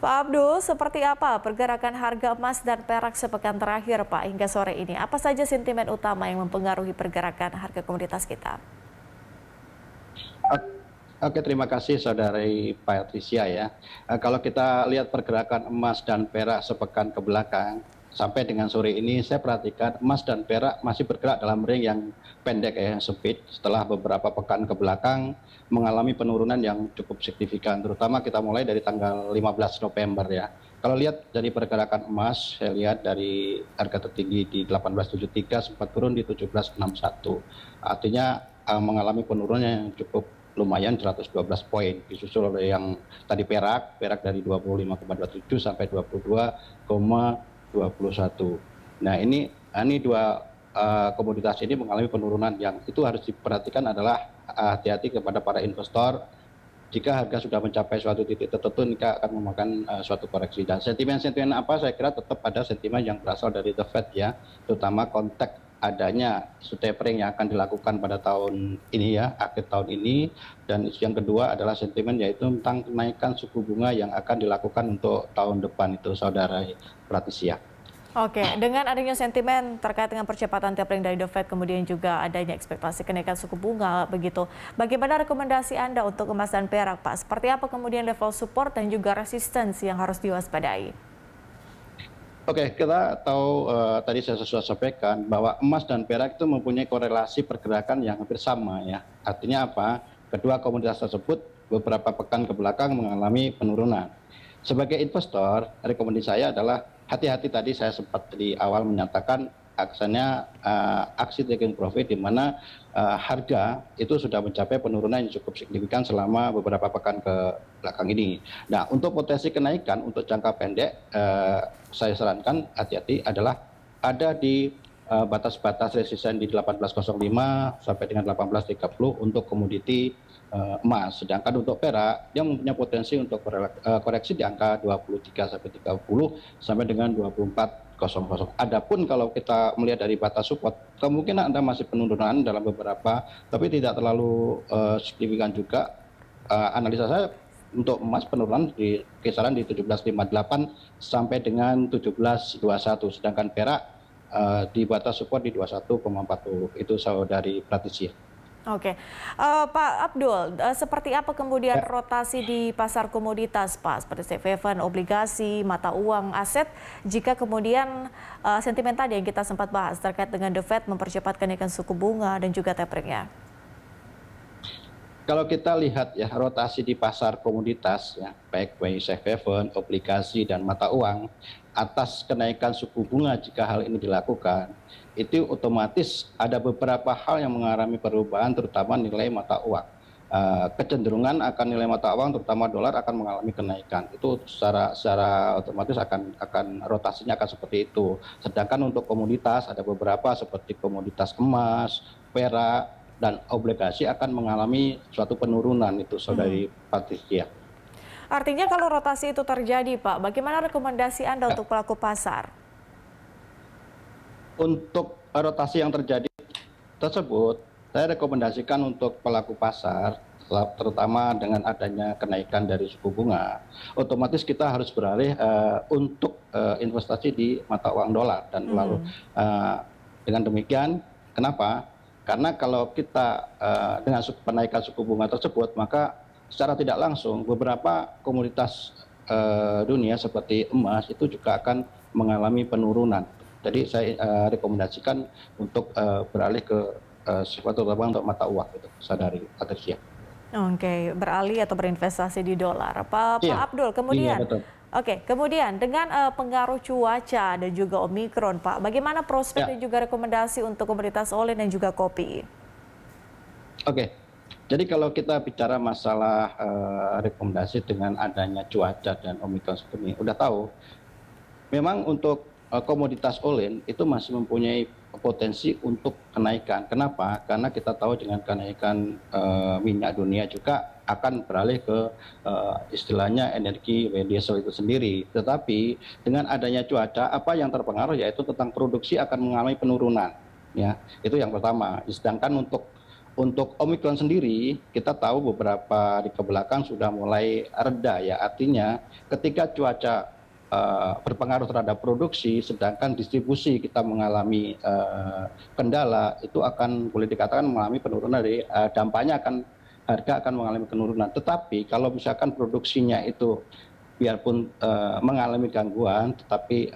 Pak Abdul, seperti apa pergerakan harga emas dan perak sepekan terakhir, Pak, hingga sore ini? Apa saja sentimen utama yang mempengaruhi pergerakan harga komoditas kita? Oke, terima kasih Saudari Patricia ya. Kalau kita lihat pergerakan emas dan perak sepekan ke belakang, sampai dengan sore ini saya perhatikan emas dan perak masih bergerak dalam ring yang pendek ya, sempit. Setelah beberapa pekan ke belakang mengalami penurunan yang cukup signifikan, terutama kita mulai dari tanggal 15 November ya. Kalau lihat dari pergerakan emas, saya lihat dari harga tertinggi di 1873 sempat turun di 1761. Artinya mengalami penurunan yang cukup lumayan 112 poin, disusul oleh yang tadi perak dari 25,27 sampai 22,21. Nah ini dua komoditas ini mengalami penurunan yang itu harus diperhatikan adalah hati-hati kepada para investor. Jika harga sudah mencapai suatu titik tertentu, ini akan memakan suatu koreksi. Dan sentimen-sentimen apa, saya kira tetap ada sentimen yang berasal dari The Fed ya, terutama konteks adanya isu tapering yang akan dilakukan pada tahun ini ya, akhir tahun ini. Dan isu yang kedua adalah sentimen yaitu tentang kenaikan suku bunga yang akan dilakukan untuk tahun depan itu, Saudara Pratisia. Oke, dengan adanya sentimen terkait dengan percepatan tapering dari The Fed, kemudian juga adanya ekspektasi kenaikan suku bunga, begitu. Bagaimana rekomendasi Anda untuk emas dan perak, Pak? Seperti apa kemudian level support dan juga resistensi yang harus diwaspadai? Oke, kita tahu tadi saya sudah sampaikan bahwa emas dan perak itu mempunyai korelasi pergerakan yang hampir sama ya. Artinya apa? Kedua komoditas tersebut beberapa pekan ke belakang mengalami penurunan. Sebagai investor, rekomendasi saya adalah hati-hati. Tadi saya sempat di awal menyatakan aksanya aksi taking profit, di mana harga itu sudah mencapai penurunan yang cukup signifikan selama beberapa pekan ke belakang ini. Nah, untuk potensi kenaikan untuk jangka pendek, saya sarankan hati-hati adalah ada di batas-batas resisten di 1805 sampai dengan 1830 untuk komoditi emas. Sedangkan untuk perak yang mempunyai potensi untuk koreksi di angka 23 sampai 30 sampai dengan 2400. Adapun kalau kita melihat dari batas support, kemungkinan ada masih penurunan dalam beberapa, tapi tidak terlalu signifikan juga. Analisa saya untuk emas penurunan di kisaran di 1758 sampai dengan 1721, sedangkan perak di batas support di 21,40. Itu Saudari Pratisia. Oke, Pak Abdul, seperti apa kemudian rotasi di pasar komoditas, Pak? Seperti safe haven, obligasi, mata uang, aset, jika kemudian sentimen tadi yang kita sempat bahas terkait dengan The Fed mempercepat kenaikan suku bunga dan juga taperingnya. Kalau kita lihat ya rotasi di pasar komoditas ya, baik safe haven, obligasi dan mata uang, atas kenaikan suku bunga jika hal ini dilakukan, itu otomatis ada beberapa hal yang mengalami perubahan, terutama nilai mata uang. Kecenderungan akan nilai mata uang terutama dolar akan mengalami kenaikan. Itu secara otomatis akan rotasinya akan seperti itu. Sedangkan untuk komoditas ada beberapa seperti komoditas emas, perak dan obligasi akan mengalami suatu penurunan itu, Saudari Patricia. Artinya kalau rotasi itu terjadi, Pak, bagaimana rekomendasi Anda untuk pelaku pasar? Untuk rotasi yang terjadi tersebut, saya rekomendasikan untuk pelaku pasar, terutama dengan adanya kenaikan dari suku bunga, otomatis kita harus beralih untuk investasi di mata uang dolar. Dan lalu dengan demikian, kenapa? Karena kalau kita dengan kenaikan suku bunga tersebut, maka secara tidak langsung beberapa komoditas dunia seperti emas itu juga akan mengalami penurunan. Jadi saya rekomendasikan untuk beralih ke sesuatu terutama untuk mata uang itu, Saudari Patricia. Oke, beralih atau berinvestasi di dolar. Pak Abdul, Iya, kemudian, betul. oke, kemudian dengan pengaruh cuaca dan juga Omikron, Pak, bagaimana prospek dan juga rekomendasi untuk komoditas oleh dan juga kopi? Oke, jadi kalau kita bicara masalah rekomendasi dengan adanya cuaca dan Omikron seperti ini, udah tahu, memang untuk komoditas olin itu masih mempunyai potensi untuk kenaikan. Kenapa? Karena kita tahu dengan kenaikan minyak dunia juga akan beralih ke istilahnya energi biodiesel itu sendiri. Tetapi dengan adanya cuaca, apa yang terpengaruh yaitu tentang produksi akan mengalami penurunan. Ya, itu yang pertama. Sedangkan untuk Untuk Omikron sendiri, kita tahu beberapa hari kebelakang sudah mulai reda ya. Artinya ketika cuaca berpengaruh terhadap produksi, sedangkan distribusi kita mengalami kendala, itu akan boleh dikatakan mengalami penurunan dari dampaknya akan harga akan mengalami penurunan. Tetapi kalau misalkan produksinya itu biarpun mengalami gangguan, tetapi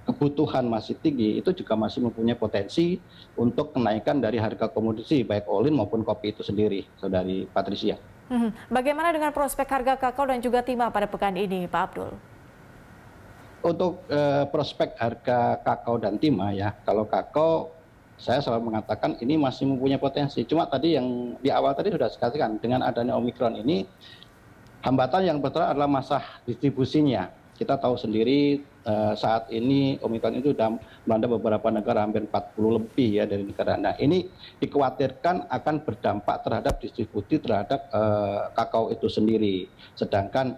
kebutuhan masih tinggi, itu juga masih mempunyai potensi untuk kenaikan dari harga komoditi, baik olin maupun kopi itu sendiri, Saudari Patricia. Bagaimana dengan prospek harga kakao dan juga timah pada pekan ini, Pak Abdul? Untuk prospek harga kakao dan timah ya, kalau kakao saya selalu mengatakan ini masih mempunyai potensi. Cuma tadi yang di awal tadi sudah sekalian, dengan adanya Omikron ini, hambatan yang betul adalah masa distribusinya. Kita tahu sendiri saat ini Omikron itu sudah melanda beberapa negara, hampir 40 lebih ya dari negara. Nah, ini dikhawatirkan akan berdampak terhadap distribusi terhadap kakao itu sendiri. Sedangkan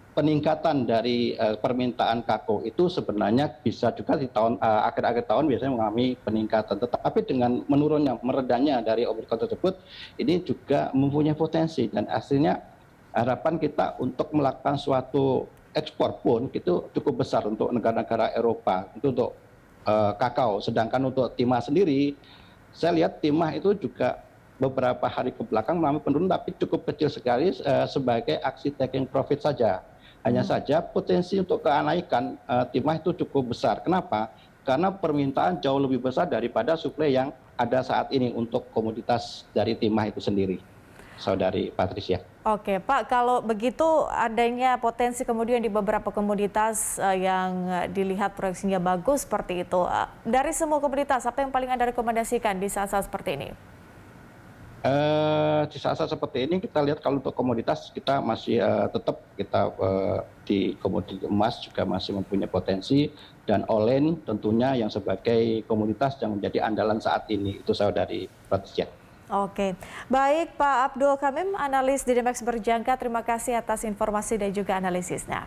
peningkatan dari permintaan kakao itu sebenarnya bisa juga di tahun akhir-akhir tahun biasanya mengalami peningkatan. Tetapi dengan menurunnya, meredanya dari Omikron tersebut, ini juga mempunyai potensi dan aslinya harapan kita untuk melakukan suatu ekspor pun itu cukup besar untuk negara-negara Eropa itu untuk kakao. Sedangkan untuk timah sendiri, saya lihat timah itu juga beberapa hari kebelakang mengalami penurunan tapi cukup kecil sekali sebagai aksi taking profit saja. Hanya saja potensi untuk kenaikan timah itu cukup besar. Kenapa? Karena permintaan jauh lebih besar daripada suplai yang ada saat ini untuk komoditas dari timah itu sendiri, Saudari Patricia. Oke, Pak, kalau begitu adanya potensi kemudian di beberapa komoditas yang dilihat proyeksinya bagus seperti itu. Dari semua komoditas, apa yang paling Anda rekomendasikan di saat-saat seperti ini? Di saat-saat seperti ini kita lihat kalau untuk komoditas kita masih tetap kita di komoditi emas juga masih mempunyai potensi, dan olen tentunya yang sebagai komoditas yang menjadi andalan saat ini. Itu Saudari Patricia. Oke, baik Pak Abdul Kamim, analis Dinemex Berjangka, terima kasih atas informasi dan juga analisisnya.